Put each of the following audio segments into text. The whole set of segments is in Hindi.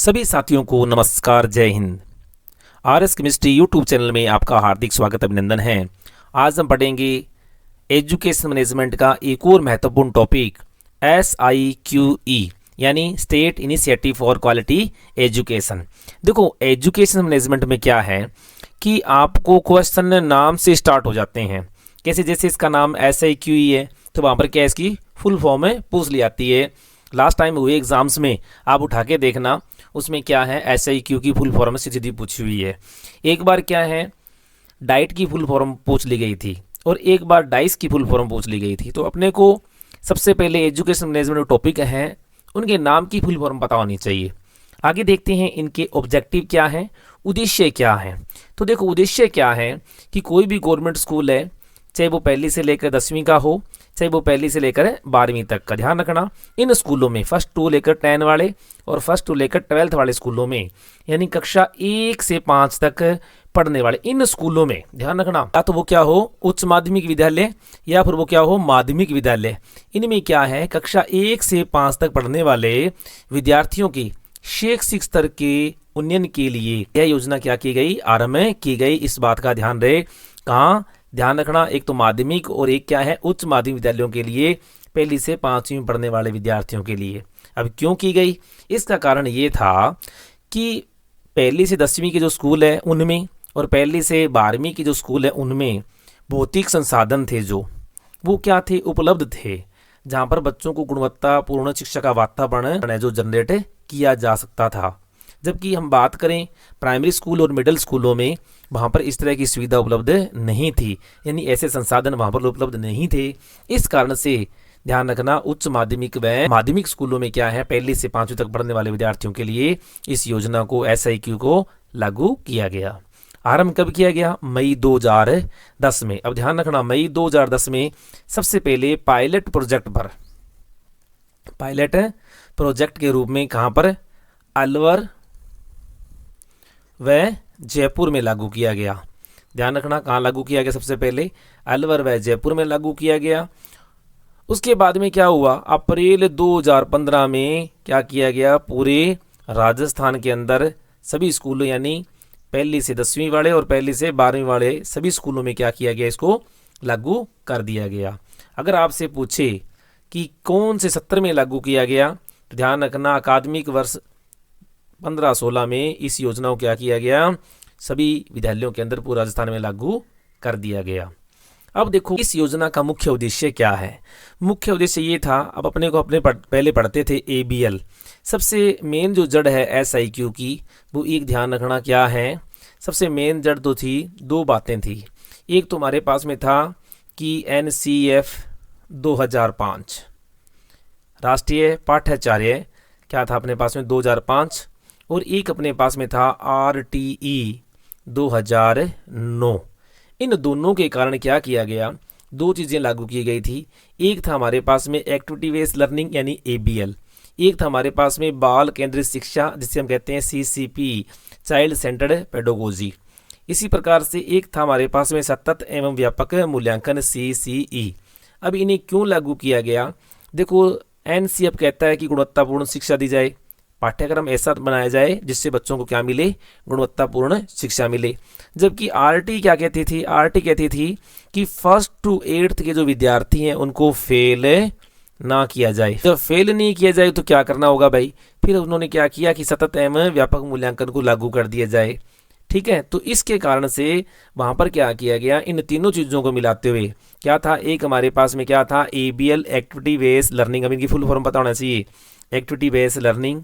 सभी साथियों को नमस्कार, जय Hind. RS chemistry YouTube channel में आपका हार्दिक स्वागत अभिनंदन है। आज हम पढ़ेंगे एजुकेशन मैनेजमेंट का एक और महत्वपूर्ण टॉपिक SIQE यानी state initiative for quality education. देखो, एजुकेशन मैनेजमेंट में क्या है कि आपको क्वेश्चन नाम से स्टार्ट हो जाते हैं। कैसे? जैसे इसका नाम SIQE है तो वहाँ पर क्या इसकी फुल फॉर्म में पूछ ली जाती है। लास्ट टाइम हुए एग्जाम्स में आप उठा के देखना, उसमें क्या है SIQ की फुल फॉर्म से सीधी पूछी हुई है। एक बार क्या है डाइट की फुल फॉर्म पूछ ली गई थी और एक बार डाइस की फुल फॉर्म पूछ ली गई थी। तो अपने को सबसे पहले एजुकेशन मैनेजमेंट टॉपिक हैं उनके नाम की फुल फॉर्म पता होनी चाहिए। आगे देखते हैं इनके ऑब्जेक्टिव क्या है, उद्देश्य क्या है। तो देखो, उद्देश्य क्या है कि कोई भी गवर्नमेंट स्कूल है, चाहे वो पहली से लेकर 10वीं का हो, चाहे वो पहली से लेकर 12वीं तक का, ध्यान रखना इन स्कूलों में फर्स्ट टू लेकर 10 वाले और फर्स्ट टू लेकर 12th वाले स्कूलों में, यानी कक्षा 1 से 5 तक पढ़ने वाले इन स्कूलों में ध्यान रखना, या तो वो क्या हो उच्च माध्यमिक विद्यालय या फिर वो क्या हो माध्यमिक विद्यालय। इनमें क्या है कक्षा 1 से 5 तक पढ़ने वाले विद्यार्थियों की शैक्षिक स्तर के उन्नयन के लिए यह योजना क्या की गई, आरंभ की गई। इस बात का ध्यान रहे, कहाँ ध्यान रखना, एक तो माध्यमिक और एक क्या है उच्च माध्यमिक विद्यालयों के लिए, पहली से 5वीं में पढ़ने वाले विद्यार्थियों के लिए। अब क्यों की गई? इसका कारण ये था कि पहली से 10वीं के जो स्कूल है उनमें और पहली से 12वीं के जो स्कूल है उनमें भौतिक संसाधन थे जो वो क्या थे, उपलब्ध थे, जहाँ पर बच्चों को गुणवत्तापूर्ण शिक्षा का वातावरण जो जनरेट किया जा सकता था। जबकि हम बात करें प्राइमरी स्कूल और मिडिल स्कूलों में, वहाँ पर इस तरह की सुविधा उपलब्ध नहीं थी, यानी ऐसे संसाधन वहाँ पर उपलब्ध नहीं थे। इस कारण से ध्यान रखना उच्च माध्यमिक व माध्यमिक स्कूलों में क्या है पहली से 5वीं तक पढ़ने वाले विद्यार्थियों के लिए इस योजना को SIQ को लागू किया गया। आरंभ कब किया गया? मई 2010 में। अब ध्यान रखना मई 2010 में सबसे पहले पायलट प्रोजेक्ट के रूप में कहाँ पर अलवर व जयपुर में लागू किया गया। ध्यान रखना कहाँ लागू किया गया, सबसे पहले अलवर व जयपुर में लागू किया गया। उसके बाद में क्या हुआ, अप्रैल 2015 में क्या किया गया, पूरे राजस्थान के अंदर सभी स्कूलों यानी पहली से 10वीं वाले और पहली से 12वीं वाले सभी स्कूलों में क्या किया गया, इसको लागू कर दिया गया। अगर आपसे पूछे कि कौन से सत्र में लागू किया गया, तो ध्यान रखना अकादमिक वर्ष 15-16 में इस योजना को क्या किया गया, सभी विद्यालयों के अंदर पूरे राजस्थान में लागू कर दिया गया। अब देखो इस योजना का मुख्य उद्देश्य क्या है। मुख्य उद्देश्य ये था, अब अपने को पहले पढ़ते थे ABL, सबसे मेन जो जड़ है SIQ की वो एक ध्यान रखना क्या है, सबसे मेन जड़ तो थी, दो बातें थी। एक तो हमारे पास में था कि NCF 2005 राष्ट्रीय पाठ्याचार्य क्या था अपने पास में 2005, और एक अपने पास में था RTE 2009। इन दोनों के कारण क्या किया गया, दो चीज़ें लागू की गई थी। एक था हमारे पास में एक्टिविटी बेस्ड लर्निंग यानी ABL, एक था हमारे पास में बाल केंद्रित शिक्षा जिसे हम कहते हैं CCP चाइल्ड सेंटर्ड पेडागोजी। इसी प्रकार से एक था हमारे पास में सतत एवं व्यापक मूल्यांकन CCE। अब इन्हें क्यों लागू किया गया? देखो, NCF कहता है कि गुणवत्तापूर्ण शिक्षा दी जाए, पाठ्यक्रम ऐसा बनाया जाए जिससे बच्चों को क्या मिले, गुणवत्तापूर्ण शिक्षा मिले। जबकि RT क्या कहती थी, RT कहती थी कि 1st to 8th के जो विद्यार्थी हैं उनको फेल ना किया जाए। जब फेल नहीं किया जाए तो क्या करना होगा भाई, फिर उन्होंने क्या किया कि सतत एवं व्यापक मूल्यांकन को लागू कर दिया जाए। ठीक है, तो इसके कारण से वहाँ पर क्या किया गया, इन तीनों चीज़ों को मिलाते हुए क्या था, एक हमारे पास में क्या था ABL एक्टिविटी बेस्ड लर्निंग, अब इनकी फुल फॉर्म पता होना चाहिए, एक्टिविटी बेस्ड लर्निंग।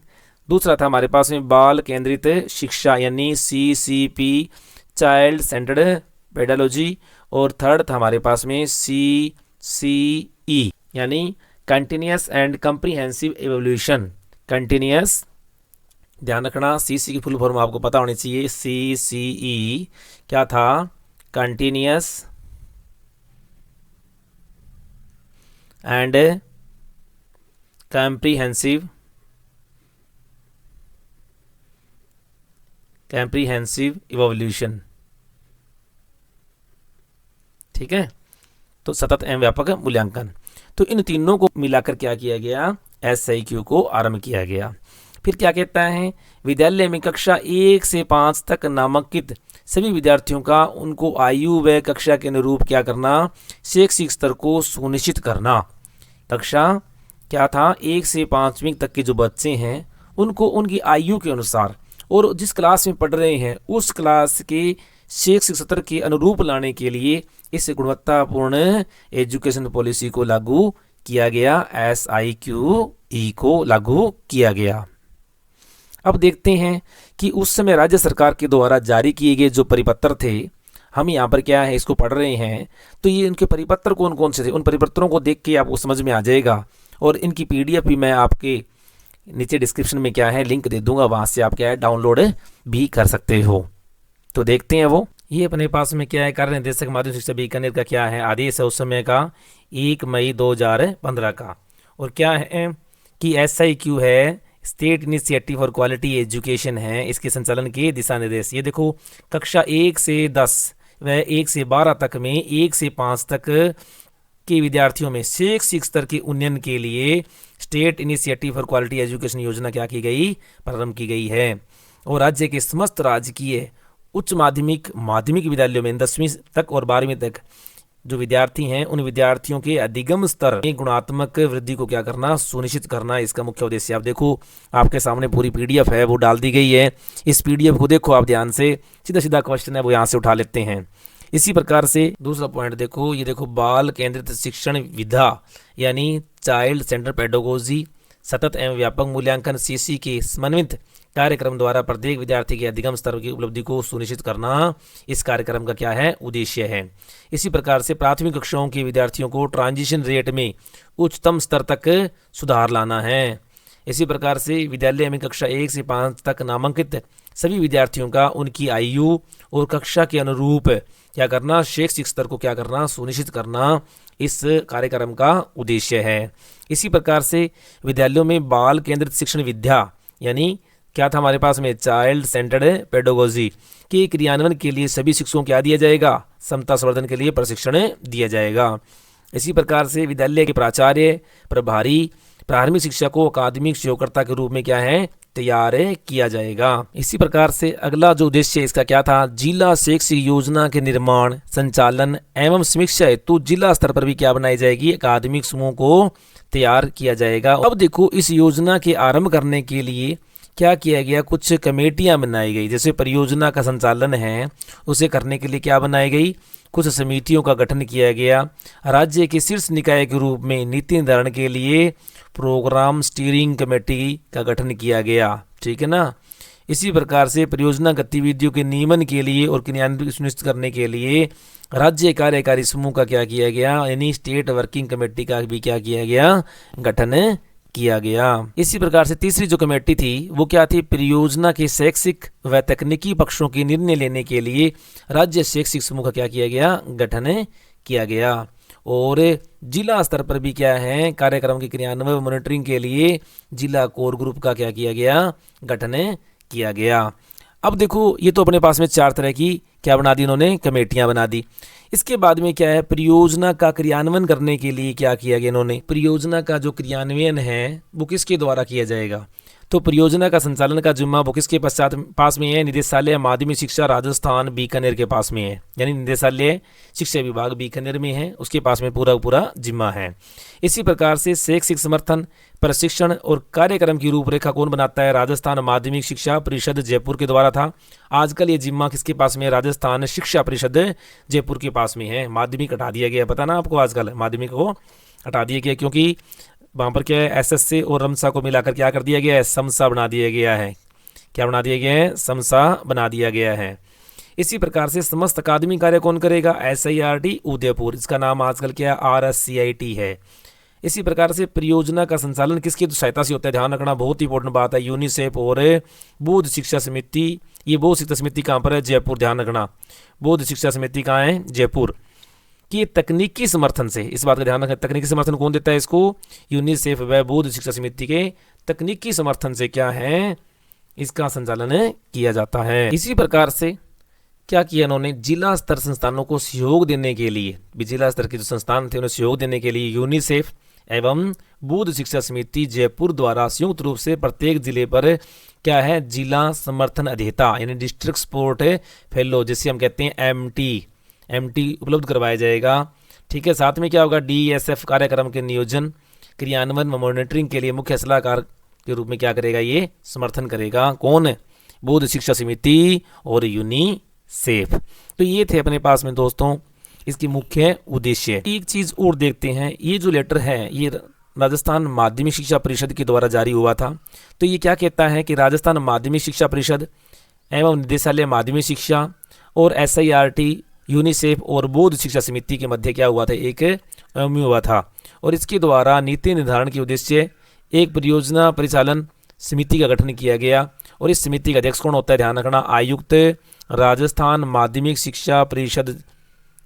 दूसरा था हमारे पास में बाल केंद्रित शिक्षा यानी CCP चाइल्ड सेंटर्ड पेडागोजी, और थर्ड था हमारे पास में CCE यानी continuous and comprehensive evolution. Continuous, ध्यान रखना CC की फुल फॉर्म आपको पता होनी चाहिए, CCE क्या था, कंटिन्यूअस एंड कम्प्रीहेंसिव इवोल्यूशन। ठीक है, तो सतत एवं व्यापक मूल्यांकन। तो इन तीनों को मिलाकर क्या किया गया, SIQ को आरंभ किया गया। फिर क्या कहता है, विद्यालय में कक्षा 1 से 5 तक नामांकित सभी विद्यार्थियों का उनको आयु व कक्षा के अनुरूप क्या करना, शैक्षिक स्तर को सुनिश्चित करना। कक्षा क्या था, 1 से 5वीं तक के जो बच्चे हैं उनको उनकी आयु के अनुसार और जिस क्लास में पढ़ रहे हैं उस क्लास के शैक्षिक स्तर के अनुरूप लाने के लिए इस गुणवत्तापूर्ण एजुकेशन पॉलिसी को लागू किया गया, SIQE को लागू किया गया। अब देखते हैं कि उस समय राज्य सरकार के द्वारा जारी किए गए जो परिपत्र थे, हम यहाँ पर क्या है इसको पढ़ रहे हैं, तो ये उनके परिपत्र कौन कौन से थे, उन परिपत्रों को देख के आपको समझ में आ जाएगा। और इनकी PDF भी मैं आपके नीचे डिस्क्रिप्शन में क्या है लिंक दे दूंगा, वहाँ से आप क्या है डाउनलोड भी कर सकते हो। तो देखते हैं वो ये अपने पास में क्या है, कार्य निर्देशक माध्यमिक शिक्षा बीकानेर का क्या है आदेश है उस समय का 1 मई 2015 का। और क्या है कि SIQ है, state initiative for quality education है, इसके संचालन के दिशा निर्देश। ये देखो कक्षा 1 से 10 व 1 से 12 तक में 1 से 5 तक के विद्यार्थियों में शैक्षिक स्तर के उन्नयन के लिए state initiative for quality education योजना क्या की गई, प्रारंभ की गई है। और राज्य के समस्त राजकीय उच्च माध्यमिक विद्यालयों में 10वीं तक और 12वीं तक जो विद्यार्थी हैं उन विद्यार्थियों के अधिगम स्तर में गुणात्मक वृद्धि को क्या करना, सुनिश्चित करना, इसका मुख्य उद्देश्य। आप देखो आपके सामने पूरी PDF है वो डाल दी गई है, इस PDF को देखो आप ध्यान से, सीधा सीधा क्वेश्चन है वो यहाँ से उठा लेते हैं। इसी प्रकार से दूसरा पॉइंट देखो, ये देखो बाल केंद्रित शिक्षण विधा यानी चाइल्ड सेंटर पेडागोजी सतत एवं व्यापक मूल्यांकन CC के समन्वित कार्यक्रम द्वारा प्रत्येक विद्यार्थी के अधिगम स्तर की उपलब्धि को सुनिश्चित करना इस कार्यक्रम का क्या है, उद्देश्य है। इसी प्रकार से प्राथमिक कक्षाओं के विद्यार्थियों को ट्रांजिशन रेट में उच्चतम स्तर तक सुधार लाना है। इसी प्रकार से विद्यालय में कक्षा 1 से 5 तक नामांकित सभी विद्यार्थियों का उनकी आयु और कक्षा के अनुरूप क्या करना, शैक्षिक स्तर को क्या करना, सुनिश्चित करना इस कार्यक्रम का उद्देश्य है। इसी प्रकार से विद्यालयों में बाल केंद्रित शिक्षण विद्या यानी क्या था हमारे पास में चाइल्ड सेंटर्ड पेडागोजी के क्रियान्वयन के लिए सभी शिक्षकों को क्या दिया जाएगा, समता संवर्धन के लिए प्रशिक्षण दिया जाएगा। इसी प्रकार से विद्यालय के प्राचार्य प्रभारी प्राथमिक शिक्षा को अकादमिक शोधकर्ता के रूप में क्या है, तैयार किया जाएगा। इसी प्रकार से अगला जो उद्देश्य इसका क्या था, जिला शैक्षिक योजना के निर्माण, संचालन एवं समीक्षा हेतु जिला स्तर पर भी क्या बनाई जाएगी, अकादमिक समूह को तैयार किया जाएगा। अब देखो इस योजना के आरंभ करने के लिए क्या किया गया, कुछ कमेटियां बनाई गई। जैसे परियोजना का संचालन है उसे करने के लिए क्या बनाई गई, कुछ समितियों का गठन किया गया। राज्य के शीर्ष निकाय के रूप में नीति निर्धारण के लिए प्रोग्राम स्टीयरिंग कमेटी का गठन किया गया, ठीक है ना। इसी प्रकार से परियोजना गतिविधियों के नियमन के लिए और क्रियान्वयन सुनिश्चित करने के लिए राज्य कार्यकारी समूह का क्या किया गया, यानी स्टेट वर्किंग कमेटी का भी क्या किया गया, गठन किया गया। इसी प्रकार से तीसरी जो कमेटी थी वो क्या थी, परियोजना के शैक्षिक व तकनीकी पक्षों के निर्णय लेने के लिए राज्य शैक्षिक समूह का क्या किया गया, गठन किया गया। और जिला स्तर पर भी क्या है, कार्यक्रम की क्रियान्वयन मॉनिटरिंग के लिए जिला कोर ग्रुप का क्या किया गया, गठन किया गया। अब देखो ये तो अपने पास में 4 तरह की क्या बना दी इन्होंने, कमेटियां बना दी। इसके बाद में क्या है, परियोजना का क्रियान्वयन करने के लिए क्या किया गया इन्होंने, परियोजना का जो क्रियान्वयन है वो किसके द्वारा किया जाएगा, तो परियोजना का संचालन का जिम्मा वो किसके पास में है, निदेशालय माध्यमिक शिक्षा राजस्थान बीकानेर के पास में है, यानी निदेशालय शिक्षा विभाग बीकानेर में है, उसके पास में पूरा जिम्मा है। इसी प्रकार से शैक्षिक समर्थन, प्रशिक्षण और कार्यक्रम की रूपरेखा कौन बनाता है, राजस्थान माध्यमिक शिक्षा परिषद जयपुर के द्वारा था। आजकल ये जिम्मा किसके पास में है, राजस्थान शिक्षा परिषद जयपुर के पास में है। माध्यमिक हटा दिया गया, पता ना आपको, आजकल माध्यमिक को हटा दिया गया क्योंकि वहाँ पर क्या है, SSC और रमसा को मिलाकर क्या कर दिया गया है, समसा बना दिया गया है। क्या बना दिया गया है, समसा बना दिया गया है। इसी प्रकार से समस्त अकादमिक कार्य कौन करेगा, SIRT उदयपुर, इसका नाम आजकल क्या है, RSCIT है। इसी प्रकार से परियोजना का संचालन किसकी सहायता से होता है, ध्यान रखना बहुत इंपॉर्टेंट बात है, यूनिसेफ और बौद्ध शिक्षा समिति। ये बौद्ध शिक्षा समिति कहाँ पर है, जयपुर, ध्यान रखना बौद्ध शिक्षा समिति कहाँ है, जयपुर। कि तकनीकी समर्थन से, इस बात का ध्यान रखें, तकनीकी समर्थन कौन देता है इसको, यूनिसेफ व बौद्ध शिक्षा समिति के तकनीकी समर्थन से क्या है, इसका संचालन किया जाता है। इसी प्रकार से क्या किया इन्होंने, जिला स्तर संस्थानों को सहयोग देने के लिए, जिला स्तर के जो संस्थान थे उन्हें सहयोग देने के लिए यूनिसेफ एवं बौद्ध शिक्षा समिति जयपुर द्वारा संयुक्त रूप से प्रत्येक जिले पर क्या है, जिला समर्थन अध्येता यानी डिस्ट्रिक्ट सपोर्ट फेलो, जिसे हम कहते हैं एमटी उपलब्ध करवाया जाएगा। ठीक है, साथ में क्या होगा, DSF कार्यक्रम के नियोजन, क्रियान्वयन व मॉनिटरिंग के लिए मुख्य सलाहकार के रूप में क्या करेगा, ये समर्थन करेगा। कौन? बौद्ध शिक्षा समिति और यूनिसेफ। तो ये थे अपने पास में दोस्तों इसकी मुख्य उद्देश्य। एक चीज और देखते हैं, ये जो लेटर है ये राजस्थान माध्यमिक शिक्षा परिषद के द्वारा जारी हुआ था। तो ये क्या कहता है कि राजस्थान माध्यमिक शिक्षा परिषद एवं निदेशालय माध्यमिक शिक्षा और SIRT, यूनिसेफ और बौद्ध शिक्षा समिति के मध्य क्या हुआ था, एक MOU हुआ था। और इसके द्वारा नीति निर्धारण के उद्देश्य एक परियोजना परिचालन समिति का गठन किया गया। और इस समिति का अध्यक्ष कौन होता है, ध्यान रखना, आयुक्त राजस्थान माध्यमिक शिक्षा परिषद।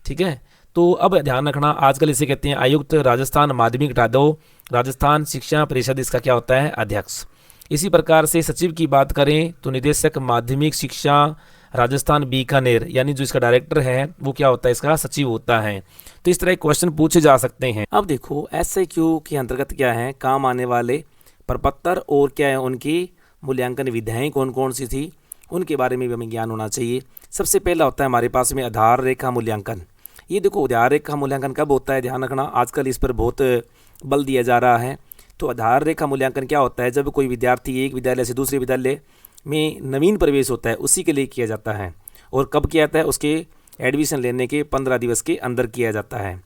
ठीक है, तो अब ध्यान रखना, आजकल इसे कहते हैं आयुक्त राजस्थान माध्यमिक हटा दो, राजस्थान शिक्षा परिषद इसका क्या होता है, अध्यक्ष। इसी प्रकार से सचिव की बात करें तो निदेशक माध्यमिक शिक्षा राजस्थान बीकानेर, यानी जो इसका डायरेक्टर है वो क्या होता है, इसका सचिव होता है। तो इस तरह के क्वेश्चन पूछे जा सकते हैं। अब देखो SIQ के अंतर्गत क्या है, काम आने वाले प्रपत्र और क्या है उनकी मूल्यांकन विधियाँ कौन कौन सी थी, उनके बारे में भी हमें ज्ञान होना चाहिए। सबसे पहला होता है हमारे पास में आधार रेखा मूल्यांकन। ये देखो आधार रेखा मूल्यांकन कब होता है, ध्यान रखना, आजकल इस पर बहुत बल दिया जा रहा है। तो आधार रेखा मूल्यांकन क्या होता है, जब कोई विद्यार्थी एक विद्यालय से दूसरे विद्यालय में नवीन प्रवेश होता है उसी के लिए किया जाता है। और कब किया जाता है, उसके एडमिशन लेने के 15 दिवस के अंदर किया जाता है।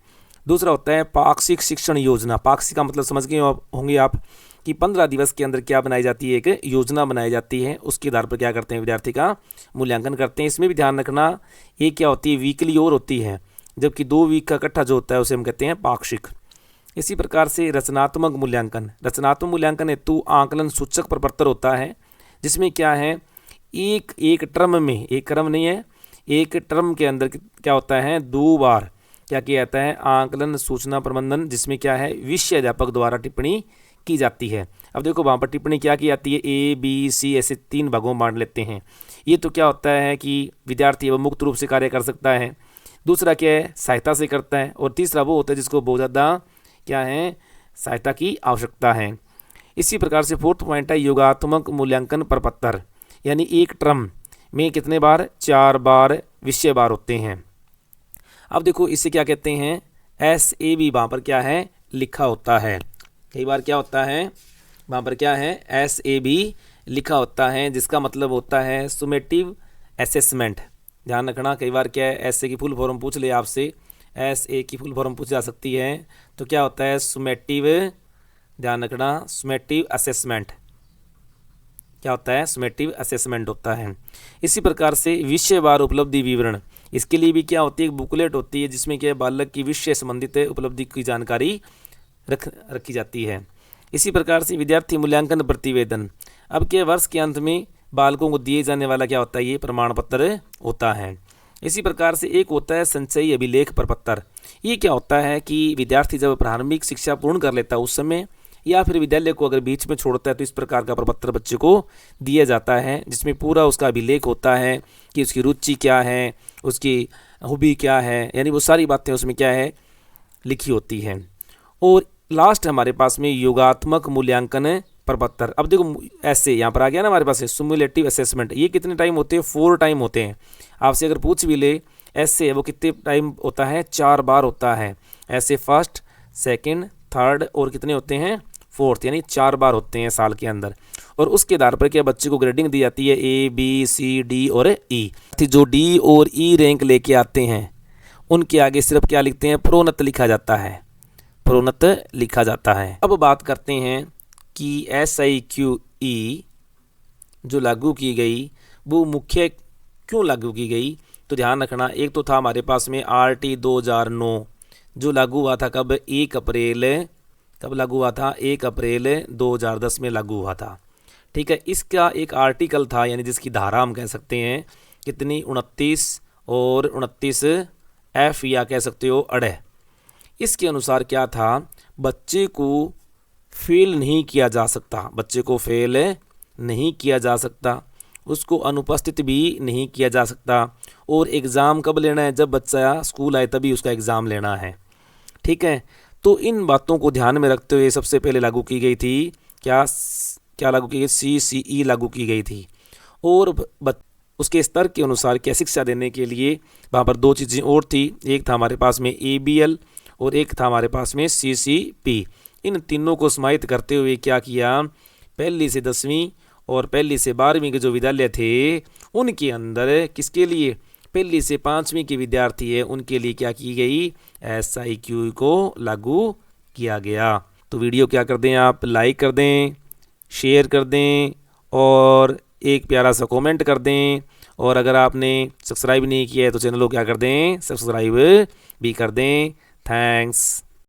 दूसरा होता है पाक्षिक शिक्षण योजना। पाक्षिक का मतलब समझ गए होंगे आप कि 15 दिवस के अंदर क्या बनाई जाती है, एक योजना बनाई जाती है, उसके आधार पर क्या करते हैं, विद्यार्थी का मूल्यांकन करते हैं। इसमें भी ध्यान रखना, एक क्या होती है, वीकली और होती है, जबकि 2 वीक का इकट्ठा जो होता है उसे हम कहते हैं पाक्षिक। इसी प्रकार से रचनात्मक मूल्यांकन। रचनात्मक मूल्यांकन हेतु आकलन सूचक प्रपत्र होता है, जिसमें क्या है, एक टर्म में, एक क्रम नहीं है, एक टर्म के अंदर क्या होता है, 2 बार क्या किया जाता है, आकलन सूचना प्रबंधन, जिसमें क्या है, विषय अध्यापक द्वारा टिप्पणी की जाती है। अब देखो वहाँ पर टिप्पणी क्या की जाती है, ABC ऐसे 3 भागों में बांट लेते हैं। ये तो क्या होता है कि विद्यार्थी वो मुक्त रूप से कार्य कर सकता है, दूसरा क्या है, सहायता से करता है, और तीसरा वो होता है जिसको बहुत ज़्यादा क्या है, सहायता की आवश्यकता है। इसी प्रकार से 4th पॉइंट है योगात्मक मूल्यांकन प्रपत्र, यानी एक टर्म में कितने बार, 4 बार विषय बार होते हैं। अब देखो इसे क्या कहते हैं, SAB वहाँ पर क्या है, लिखा होता है। कई बार क्या होता है, वहाँ पर क्या है, SAB लिखा होता है, जिसका मतलब होता है सुमेटिव असेसमेंट। ध्यान रखना, कई बार क्या है, SA की फुल फॉर्म पूछ ले आपसे, SA की फुल फॉर्म पूछ जा सकती है, तो क्या होता है, सुमेटिव, ध्यान रखना, सुमेटिव असेसमेंट। क्या होता है, सुमेटिव असेसमेंट होता है। इसी प्रकार से विषयवार उपलब्धि विवरण, इसके लिए भी क्या होती है, एक बुकलेट होती है, जिसमें क्या बालक की विषय संबंधित उपलब्धि की जानकारी रखी जाती है। इसी प्रकार से विद्यार्थी मूल्यांकन प्रतिवेदन। अब के वर्ष के अंत में बालकों को दिए जाने वाला क्या होता है, ये प्रमाण पत्र होता है। इसी प्रकार से एक होता है संचयी अभिलेख प्रपत्र। ये क्या होता है कि विद्यार्थी जब प्रारंभिक शिक्षा पूर्ण कर लेता है उस समय, या फिर विद्यालय को अगर बीच में छोड़ता है, तो इस प्रकार का प्रपत्र बच्चे को दिया जाता है, जिसमें पूरा उसका अभिलेख होता है कि उसकी रुचि क्या है, उसकी हॉबी क्या है, यानी वो सारी बातें उसमें क्या है, लिखी होती हैं। और लास्ट हमारे पास में योगात्मक मूल्यांकन प्रपत्र। अब देखो ऐसे यहाँ पर आ गया ना हमारे पास सुम्युलेटिव असेसमेंट। ये कितने टाइम होते हैं, 4 टाइम होते हैं। आपसे अगर पूछ भी ले ऐसे वो कितने टाइम होता है, 4 बार होता है। ऐसे फर्स्ट, सेकंड, थर्ड और कितने होते हैं, 4th, यानी 4 बार होते हैं साल के अंदर। और उसके आधार पर क्या बच्चे को ग्रेडिंग दी जाती है, A, B, C, D और E। जो D और E रैंक लेके आते हैं उनके आगे सिर्फ क्या लिखते हैं, प्रोन्नत लिखा जाता है, प्रोन्नत लिखा जाता है। अब बात करते हैं कि SIQE जो लागू की गई वो मुख्य क्यों लागू की गई। तो ध्यान रखना, एक तो था हमारे पास में RT 2009 जो लागू हुआ था कब, 1 अप्रैल, कब लागू हुआ था, 1 अप्रैल 2010 में लागू हुआ था। ठीक है, इसका एक आर्टिकल था, यानी जिसकी धारा हम कह सकते हैं कितनी, 29 और 29F या कह सकते हो अड़े। इसके अनुसार क्या था, बच्चे को फेल नहीं किया जा सकता, बच्चे को फेल नहीं किया जा सकता, उसको अनुपस्थित भी नहीं किया जा सकता। और एग्ज़ाम कब लेना है, जब बच्चा स्कूल आए तभी उसका एग्ज़ाम लेना है। ठीक है, तो इन बातों को ध्यान में रखते हुए सबसे पहले लागू की गई थी क्या क्या लागू की गई, CCE लागू की गई थी। और उसके स्तर के अनुसार क्या शिक्षा देने के लिए वहाँ पर दो चीज़ें और थी, एक था हमारे पास में ABL और एक था हमारे पास में CCP। इन तीनों को समाहित करते हुए क्या किया, पहली से 10वीं और पहली से 12वीं के जो विद्यालय थे उनके अंदर किसके लिए, पहली से 5वीं के विद्यार्थी है उनके लिए क्या की गई, SIQ को लागू किया गया। तो वीडियो क्या कर दें आप, लाइक कर दें, शेयर कर दें और एक प्यारा सा कमेंट कर दें। और अगर आपने सब्सक्राइब नहीं किया है तो चैनल को क्या कर दें, सब्सक्राइब भी कर दें। थैंक्स।